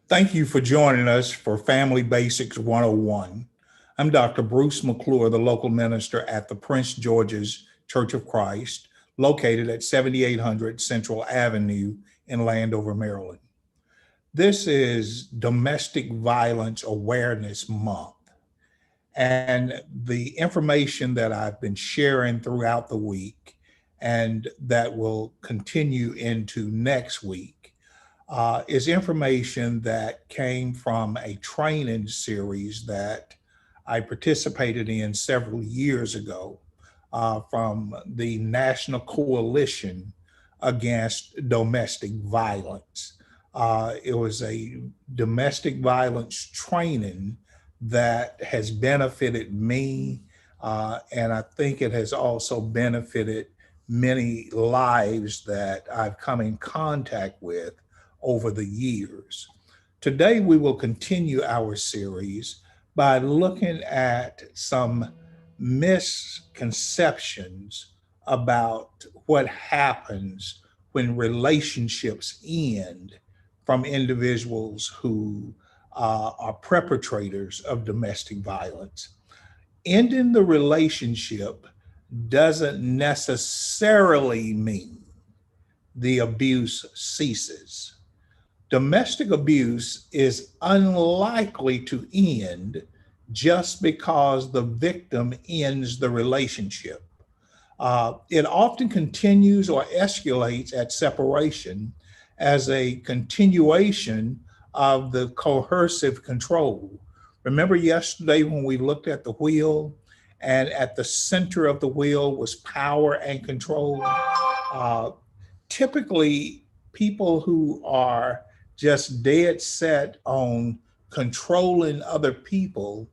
Thank you for joining us for Family Basics 101. I'm Dr. Bruce McClure, the local minister at the Prince George's Church of Christ, located at 7800 Central Avenue in Landover, Maryland. This is Domestic Violence Awareness Month. And the information that I've been sharing throughout the week and that will continue into next week is information that came from a training series that I participated in several years ago from the National Coalition Against Domestic Violence. It was a domestic violence training that has benefited me, and I think it has also benefited many lives that I've come in contact with over the years. Today, we will continue our series by looking at some misconceptions about what happens when relationships end from individuals who are perpetrators of domestic violence. Ending the relationship doesn't necessarily mean the abuse ceases. Domestic abuse is unlikely to end just because the victim ends the relationship. It often continues or escalates at separation as a continuation of the coercive control. Remember yesterday when we looked at the wheel, and at the center of the wheel was power and control? Typically, people who are just dead set on controlling other people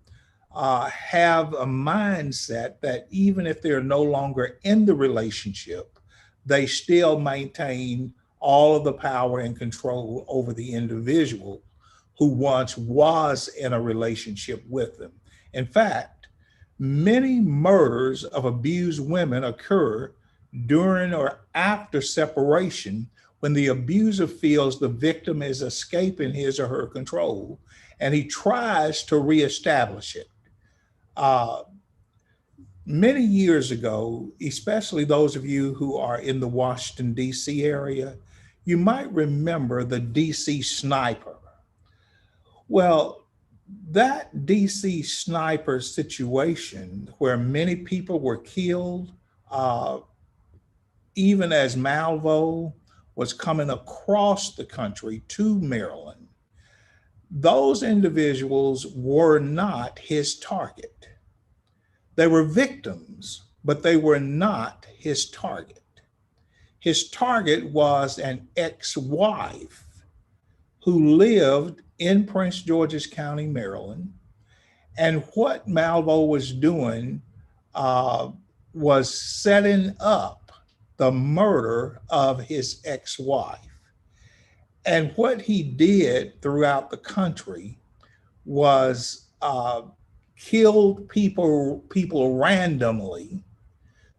have a mindset that even if they're no longer in the relationship, they still maintain all of the power and control over the individual who once was in a relationship with them. In fact, many murders of abused women occur during or after separation when the abuser feels the victim is escaping his or her control and he tries to reestablish it. Uh, Many years ago, especially those of you who are in the Washington, D.C. area, you might remember the D.C. sniper. Well, that DC sniper situation where many people were killed, uh, even as Malvo was coming across the country to Maryland, those individuals were not his target. They were victims, but they were not his target. His target was an ex wife who lived in Prince George's County, Maryland. And what Malvo was doing uh, was setting up the murder of his ex wife. And what he did throughout the country was killed people randomly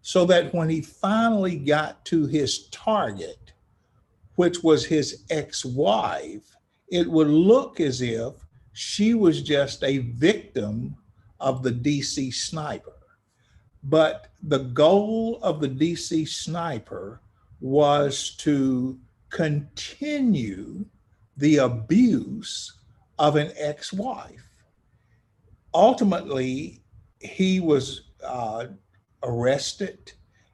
so that when he finally got to his target, which was his ex wife, it would look as if she was just a victim of the DC sniper. But the goal of the DC sniper was to continue the abuse of an ex wife. Ultimately, he was arrested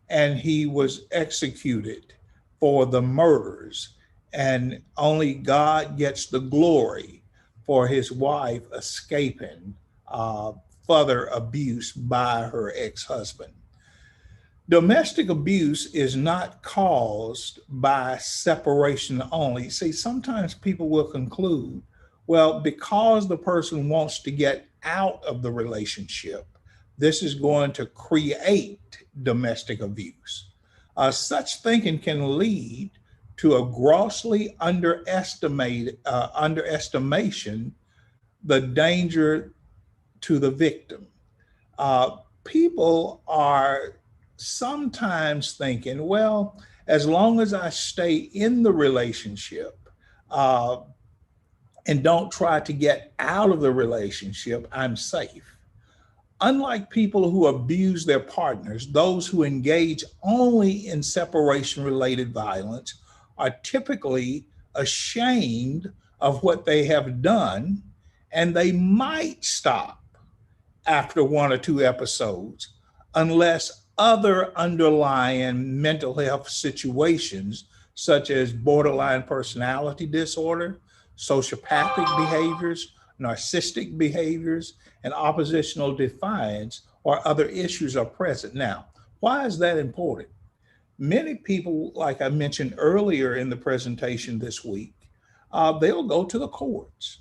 and he was executed for the murders. And only God gets the glory for his wife escaping further abuse by her ex husband. Domestic abuse is not caused by separation only. See, sometimes people will conclude, well, because the person wants to get out of the relationship, this is going to create domestic abuse. Such thinking can lead to a grossly underestimation the danger to the victim. People are sometimes thinking, well, as long as I stay in the relationship, uh, and don't try to get out of the relationship, I'm safe. Unlike people who abuse their partners, those who engage only in separation related violence are typically ashamed of what they have done, and they might stop after one or two episodes unless other underlying mental health situations, such as borderline personality disorder, sociopathic behaviors, narcissistic behaviors, and oppositional defiance, or other issues are present. Now, why is that important? Many people, like I mentioned earlier in the presentation this week, they'll go to the courts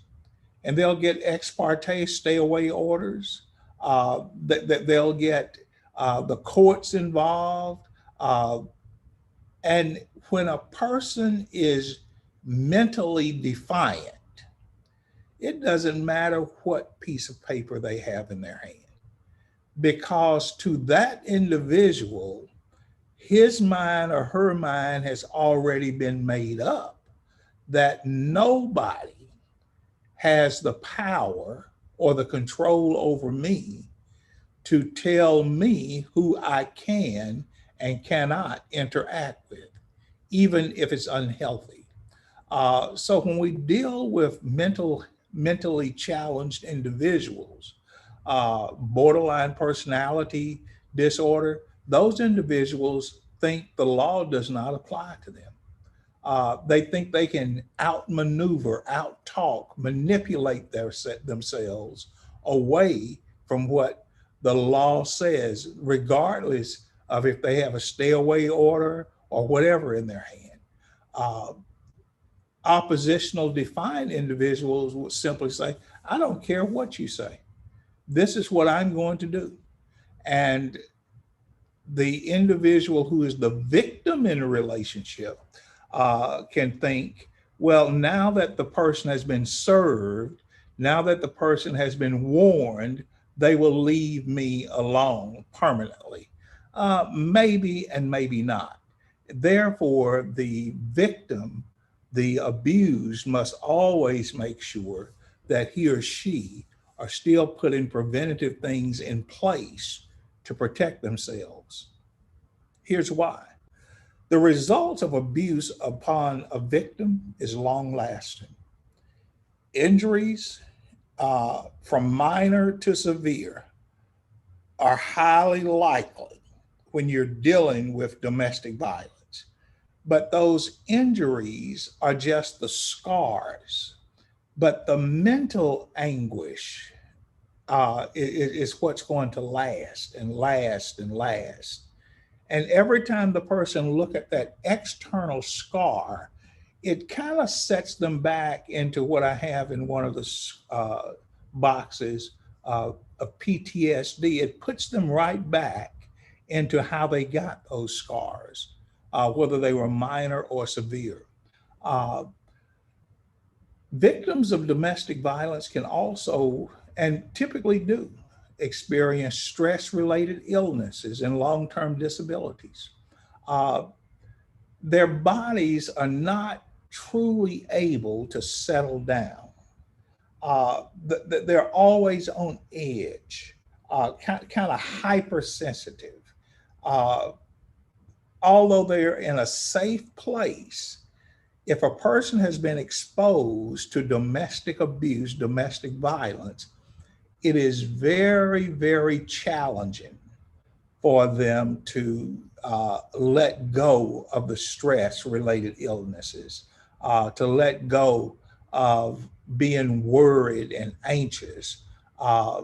and they'll get ex parte stay away orders. They'll get the courts involved. Uh, and when a person is mentally defiant, it doesn't matter what piece of paper they have in their hand, because to that individual, his mind or her mind has already been made up that nobody has the power or the control over me to tell me who I can and cannot interact with, even if it's unhealthy. So when we deal with mentally challenged individuals, borderline personality disorder, those individuals think the law does not apply to them. They think they can outmaneuver, outtalk, manipulate themselves away from what the law says, regardless of if they have a stay away order or whatever in their hand. Uh, Oppositional defiant individuals would simply say, I don't care what you say. This is what I'm going to do. And the individual who is the victim in a relationship can think, well, now that the person has been served, now that the person has been warned, they will leave me alone permanently. Maybe and maybe not. Therefore, the victim, the abused, must always make sure that he or she are still putting preventative things in place to protect themselves. Here's why. The results of abuse upon a victim is long lasting. Injuries, from minor to severe, are highly likely when you're dealing with domestic violence. But those injuries are just the scars. But the mental anguish is what's going to last and last and last. And every time the person look at that external scar, it kind of sets them back into what I have in one of the boxes of PTSD. It puts them right back into how they got those scars, whether they were minor or severe. Uh, Victims of domestic violence can also, and typically do, experience stress related illnesses and long term disabilities. Uh, their bodies are not truly able to settle down. They're always on edge, kind of hypersensitive. Uh, Although they're in a safe place, if a person has been exposed to domestic abuse, domestic violence, it is very, very challenging for them to let go of the stress related illnesses, to let go of being worried and anxious. Uh,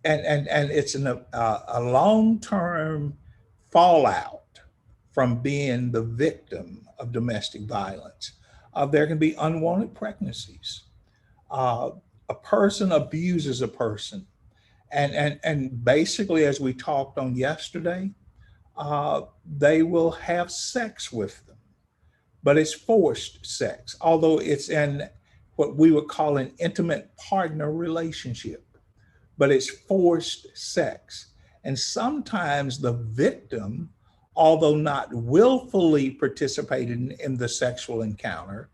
and it's a long term fallout from being the victim of domestic violence. There can be unwanted pregnancies. Uh, a person abuses a person, and basically, as we talked on yesterday, they will have sex with them, but it's forced sex, although it's in what we would call an intimate partner relationship, but it's forced sex. And sometimes the victim, although not willfully participating in the sexual encounter,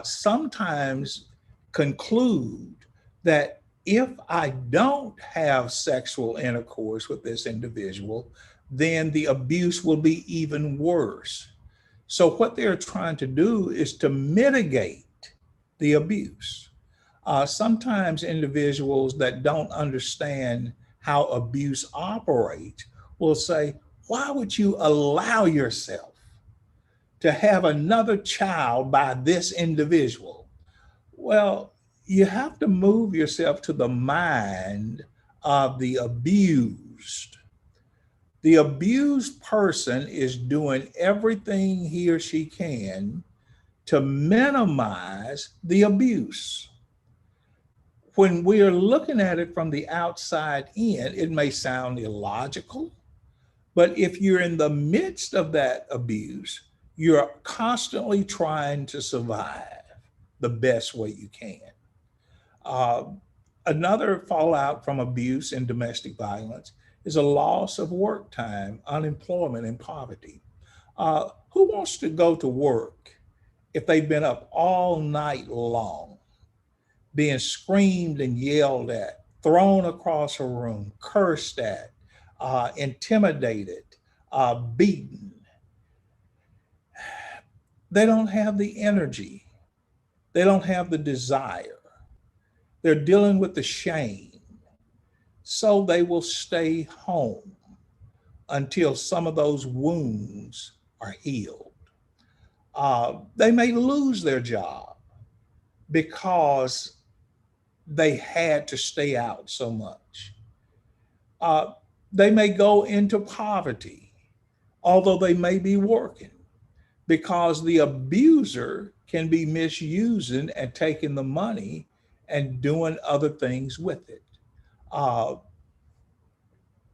sometimes conclude that if I don't have sexual intercourse with this individual, then the abuse will be even worse. So, what they're trying to do is to mitigate the abuse. Sometimes individuals that don't understand how abuse operates will say, why would you allow yourself to have another child by this individual? Well, you have to move yourself to the mind of the abused. The abused person is doing everything he or she can to minimize the abuse. When we are looking at it from the outside in, it may sound illogical, but if you're in the midst of that abuse, you're constantly trying to survive the best way you can. Uh, Another fallout from abuse and domestic violence is a loss of work time, unemployment, and poverty. Who wants to go to work if they've been up all night long, being screamed and yelled at, thrown across a room, cursed at, intimidated, beaten? They don't have the energy, they don't have the desire, they're dealing with the shame. So they will stay home until some of those wounds are healed. They may lose their job because they had to stay out so much. Uh, they may go into poverty, although they may be working, because the abuser can be misusing and taking the money and doing other things with it. Uh,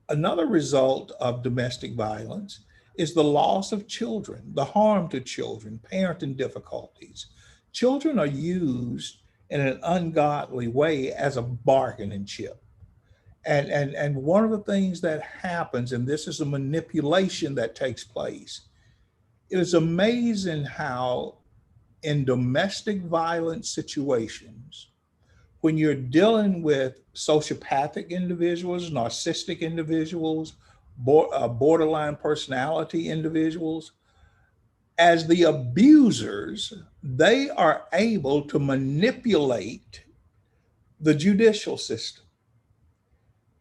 Another result of domestic violence is the loss of children, the harm to children, parenting difficulties. Children are used in an ungodly way as a bargaining chip. And one of the things that happens, and this is a manipulation that takes place, it is amazing how in domestic violence situations, when you're dealing with sociopathic individuals, narcissistic individuals, borderline personality individuals, as the abusers, they are able to manipulate the judicial system.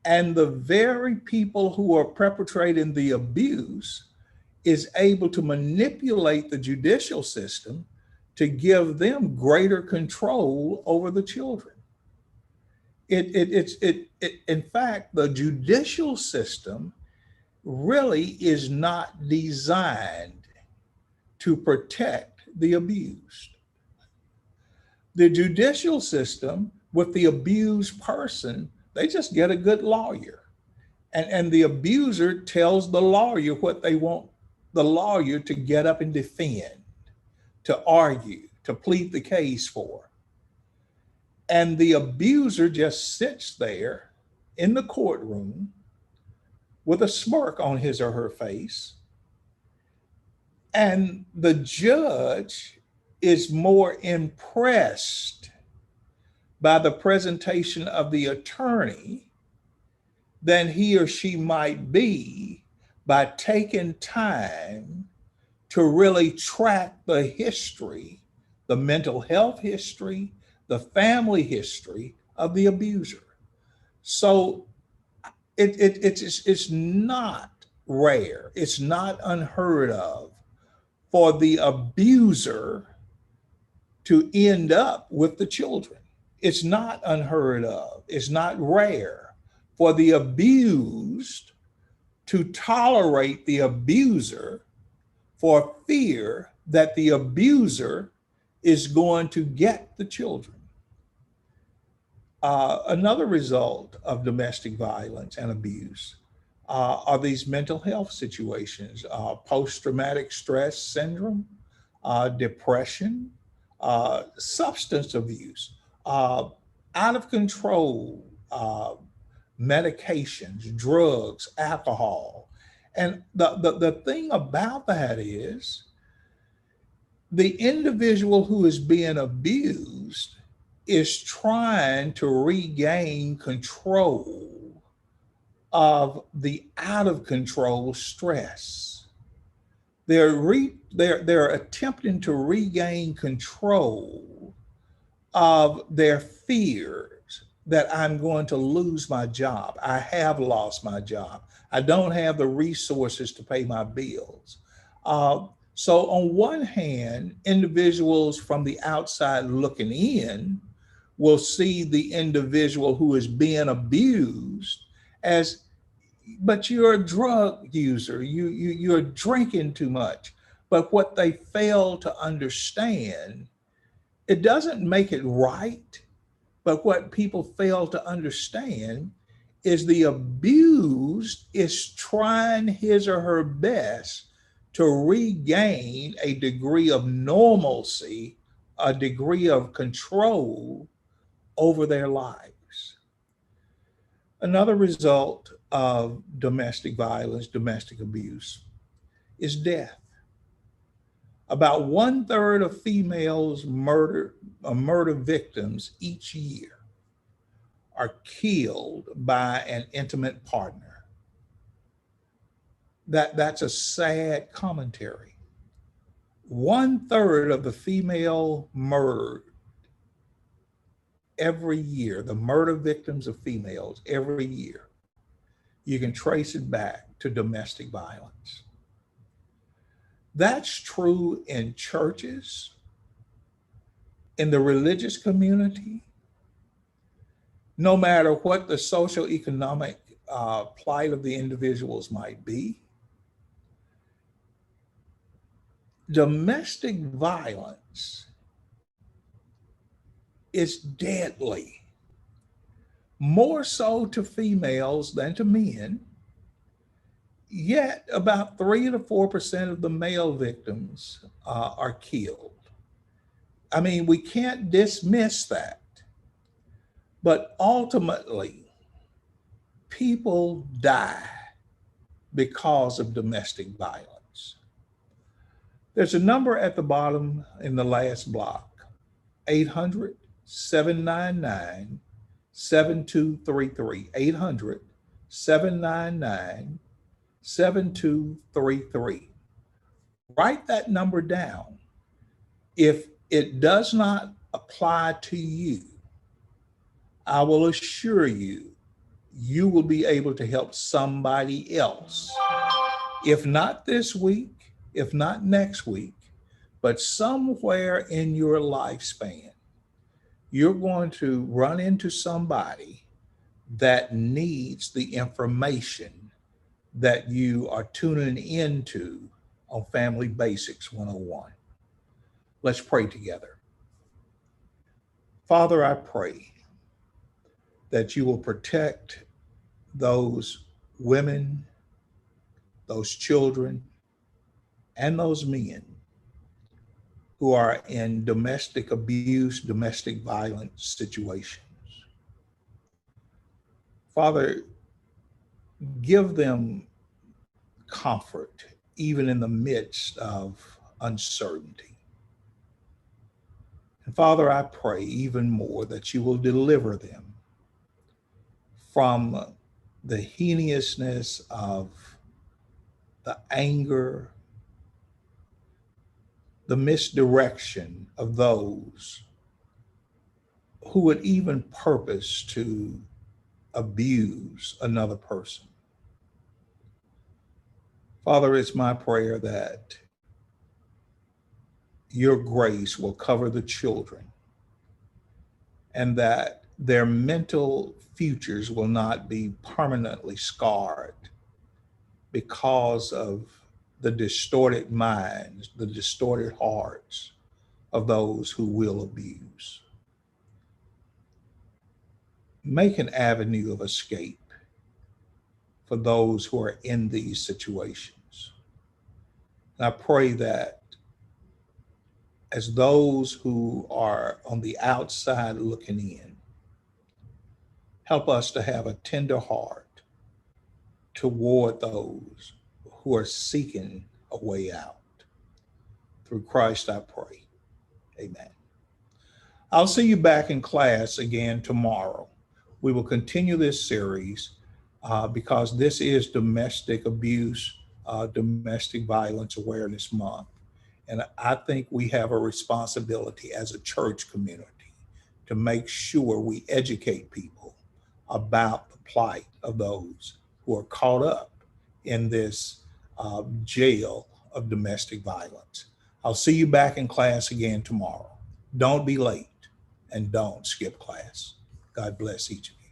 And the very people who are perpetrating the abuse is able to manipulate the judicial system to give them greater control over the children. In fact, the judicial system really is not designed to protect the abused. The judicial system, with the abused person, they just get a good lawyer. And the abuser tells the lawyer what they want the lawyer to get up and defend, to argue, to plead the case for. And the abuser just sits there in the courtroom with a smirk on his or her face. And the judge is more impressed by the presentation of the attorney than he or she might be by taking time to really track the history, the mental health history, the family history of the abuser. So it's not rare, it's not unheard of for the abuser to end up with the children. It's not unheard of, it's not rare for the abused to tolerate the abuser for fear that the abuser is going to get the children. Another result of domestic violence and abuse are these mental health situations, post traumatic stress syndrome, depression, substance abuse, out of control medications, drugs, alcohol. And the thing about that is the individual who is being abused is trying to regain control of the out of control stress. They're attempting to regain control of their fears that I'm going to lose my job. I have lost my job. I don't have the resources to pay my bills. Uh, so, on one hand, individuals from the outside looking in will see the individual who is being abused as, but you're a drug user, you're drinking too much. But what they fail to understand, it doesn't make it right, but what people fail to understand is the abused is trying his or her best to regain a degree of normalcy, a degree of control over their lives. Another result of domestic violence, domestic abuse, is death. About one third of females murder victims each year are killed by an intimate partner. That's a sad commentary. One third of the female murdered every year, the murder victims of females every year, you can trace it back to domestic violence. That's true in churches, in the religious community, no matter what the social economic plight of the individuals might be. Domestic violence is deadly, more so to females than to men. Yet, about 3 to 4% of the male victims are killed. I mean, we can't dismiss that. But ultimately, people die because of domestic violence. There's a number at the bottom in the last block: 800 799 7233. 800 799 7233. Write that number down. If it does not apply to you, I will assure you, you will be able to help somebody else. If not this week, if not next week, but somewhere in your lifespan, you're going to run into somebody that needs the information that you are tuning into on Family Basics 101. Let's pray together. Father, I pray that you will protect those women, those children, and those men who are in domestic abuse, domestic violence situations. Father, give them comfort even in the midst of uncertainty. And Father, I pray even more that you will deliver them from the heinousness of the anger, the misdirection of those who would even purpose to abuse another person. Father, it's my prayer that your grace will cover the children and that their mental futures will not be permanently scarred because of the distorted minds, the distorted hearts of those who will abuse. Make an avenue of escape for those who are in these situations. And I pray that as those who are on the outside looking in, help us to have a tender heart toward those who are seeking a way out. Through Christ I pray. Amen. I'll see you back in class again tomorrow. We will continue this series because this is Domestic Abuse, Domestic Violence Awareness Month. And I think we have a responsibility as a church community to make sure we educate people about the plight of those who are caught up in this jail of domestic violence. I'll see you back in class again tomorrow. Don't be late and don't skip class. God bless each of you.